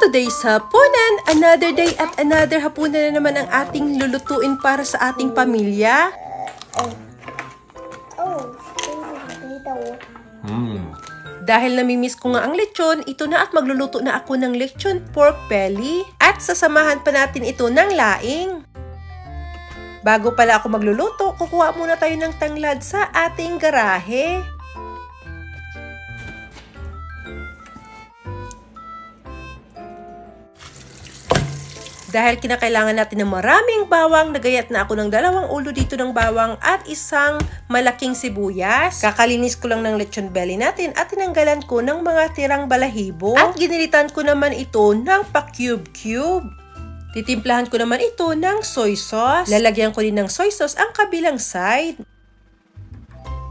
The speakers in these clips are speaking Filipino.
today's hapunan, another day at another hapunan na naman ang ating lulutuin para sa ating pamilya. Dahil namimiss ko nga ang lechon, ito na at magluluto na ako ng lechon pork belly at sasamahan pa natin ito ng laing. Bago pala ako magluluto, kukuha muna tayo ng tanglad sa ating garahe. Dahil kinakailangan natin ng maraming bawang, nagayat na ako ng 2 ulo dito ng bawang at isang malaking sibuyas. Kakalinis ko lang ng lechon belly natin at tinanggalan ko ng mga tirang balahibo. At ginilitan ko naman ito ng pa-cube-cube. Titimplahan ko naman ito ng soy sauce. Lalagyan ko din ng soy sauce ang kabilang side.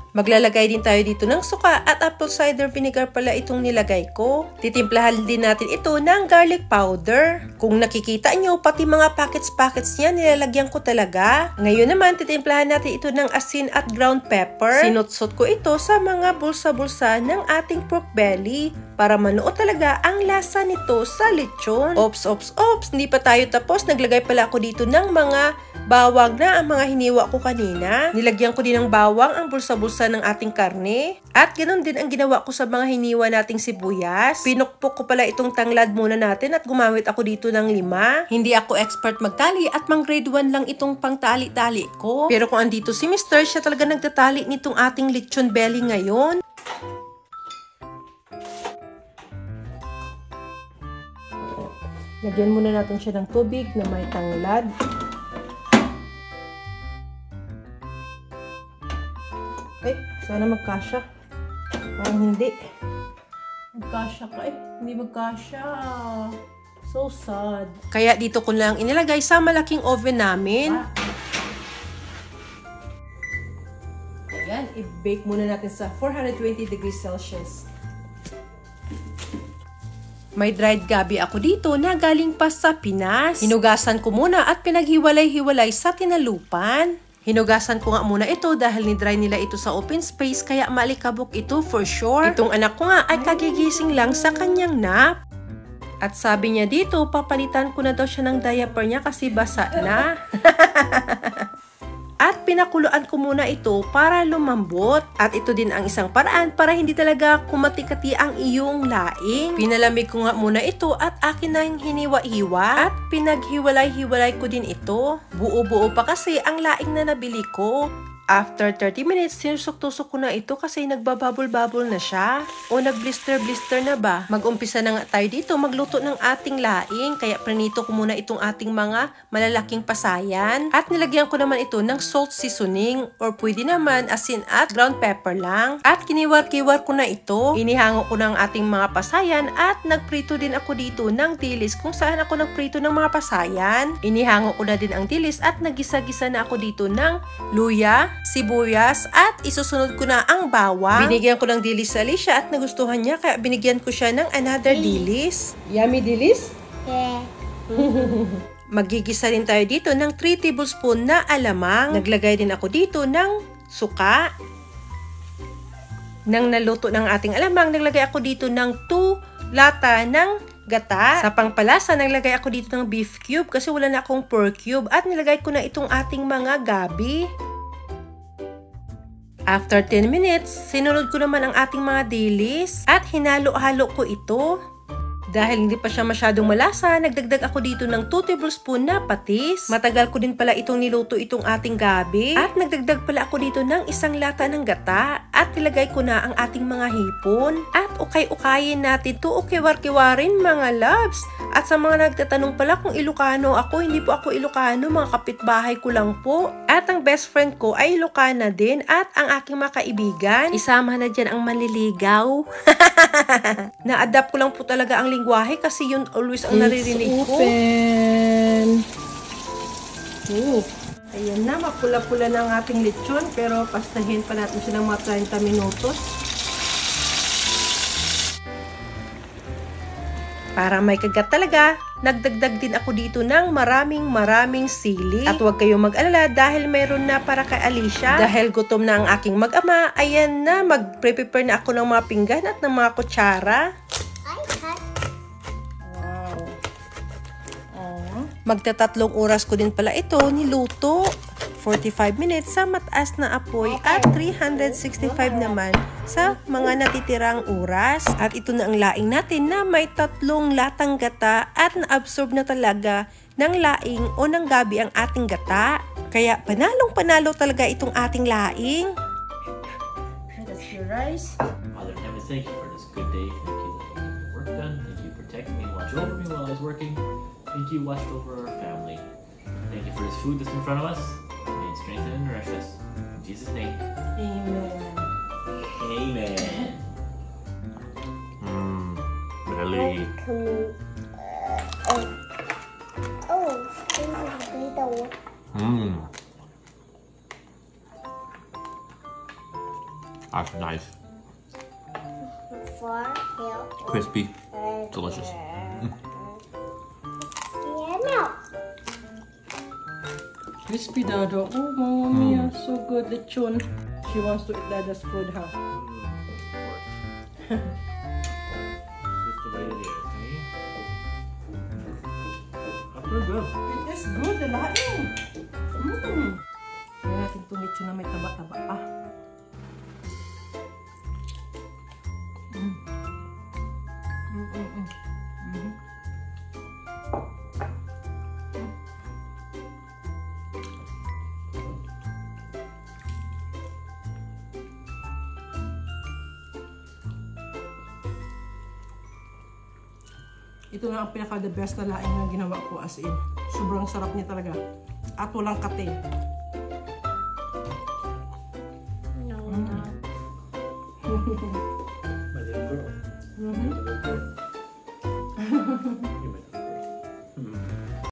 Maglalagay din tayo dito ng suka at apple cider vinegar pala itong nilagay ko. Titimplahan din natin ito ng garlic powder. Kung nakikita nyo, pati mga packets niya nilalagyan ko talaga. Ngayon naman, titimplahan natin ito ng asin at ground pepper. Sinutsot ko ito sa mga bulsa-bulsa ng ating pork belly para manuot talaga ang lasa nito sa lechon. Ops! Hindi pa tayo tapos. Naglagay pala ako dito ng mga bawang na ang mga hiniwa ko kanina. Nilagyan ko din ng bawang ang bulsa-bulsa ng ating karne. At ganoon din ang ginawa ko sa mga hiniwa nating sibuyas. Pinukpok ko pala itong tanglad muna natin at gumamit ako dito ng 5. Hindi ako expert magtali at mang grade 1 lang itong pangtali-tali ko. Pero kung andito si Mr., siya talaga nagtatali nitong ating lechon belly ngayon. Lagyan muna natin siya ng tubig na may tanglad. Ay, sana magkasya. Parang hindi. Magkasya ka. Hindi magkasya. So sad. Kaya dito ko lang inilagay sa malaking oven namin. Ayan, i-bake muna natin sa 420 degrees Celsius. May dried gabi ako dito na galing pa sa Pinas. Hinugasan ko muna at pinaghiwalay-hiwalay sa tinalupan. Hinugasan ko nga muna ito dahil ni-dry nila ito sa open space kaya maalikabok ito for sure. Itong anak ko nga ay kagigising lang sa kanyang nap. At sabi niya dito, papalitan ko na daw siya ng diaper niya kasi basa na. At pinakuluan ko muna ito para lumambot. At ito din ang isang paraan para hindi talaga kumatikati ang iyong laing. Pinalamig ko nga muna ito at akin na yung hiniwa-hiwa. At pinaghiwalay-hiwalay ko din ito. Buo-buo pa kasi ang laing na nabili ko. After 30 minutes, sinusok-tusok ko na ito kasi nagbababol-babol na siya. O nag-blister-blister na ba? Mag-umpisa na nga tayo dito magluto ng ating laing. Kaya prinito ko muna itong ating mga malalaking pasayan. At nilagyan ko naman ito ng salt seasoning. Or pwede naman asin at ground pepper lang. At kiniwar-kiwar ko na ito. Inihango ko ng ating mga pasayan. At nagprito din ako dito ng dilis. Kung saan ako nagprito ng mga pasayan. Inihango ko na din ang dilis. At nagisa-gisa na ako dito ng luya, sibuyas, at isusunod ko na ang bawang. Binigyan ko ng dilis sa Alicia at nagustuhan niya kaya binigyan ko siya ng another dilis. Yummy dilis? Yeah. Magigisa rin tayo dito ng 3 tablespoon na alamang. Naglagay din ako dito ng suka. Nang naluto ng ating alamang, naglagay ako dito ng 2 lata ng gata. Sa pangpalasa, naglagay ako dito ng beef cube kasi wala na akong pork cube at nilagay ko na itong ating mga gabi. After 10 minutes, sinunod ko naman ang ating mga dilis at hinalo-halo ko ito. Dahil hindi pa siya masyadong malasa, nagdagdag ako dito ng 2 tablespoon na patis. Matagal ko din pala itong niluto itong ating gabi. At nagdagdag pala ako dito ng 1 lata ng gata. At nilagay ko na ang ating mga hipon. At ukay-ukayin natin ito, ukiwar-kiwarin mga loves. At sa mga nagtatanong pala kung Ilocano ako, hindi po ako Ilocano, mga kapitbahay ko lang po. At ang best friend ko ay Ilocana din. At ang aking mga kaibigan, isama na dyan ang manliligaw. Na-adapt ko lang po talaga ang lingwahe kasi yun always ang naririnig ko. Open! Ayan na, mapula-pula na ang ating lechon pero pastahin pa natin siya ng mga 30 minutos. Para may kagat talaga, nagdagdag din ako dito ng maraming sili. At huwag kayong mag-alala dahil mayroon na para kay Alicia. Dahil gutom na ang aking mag-ama, ayan na, mag-prepare na ako ng mga pinggan at ng mga kutsara. Wow. Magta3 oras ko din pala ito niluto. 45 minutes sa mataas na apoy at 365 naman sa mga natitirang oras. At ito na ang laing natin na may 3 latang gata at na-absorb na talaga ng laing o ng gabi ang ating gata. Kaya panalong-panalo talaga itong ating laing. That's your rice. Father in heaven, thank you for this good day. Thank you that you got the work done. Thank you for protecting me and watching over me while I was working. Thank you watched over our family. Thank you for this food that's in front of us. May it strengthen and nourish us. In Jesus' name. Amen. Amen. Belly. That's nice. Crispy. Delicious. Crispy Dado. Oh, Mama Mia, so good. Lechon. She wants to eat Dada's food, huh? Just the way it is, honey. That's pretty good. It is good, the laing. Kaya natin itong lechon na may taba-taba pa. Ito na ang pinaka-the best na laing na ginawa ko, as in. Sobrang sarap niya talaga. At walang kate. My little girl. My little girl. You my little girl.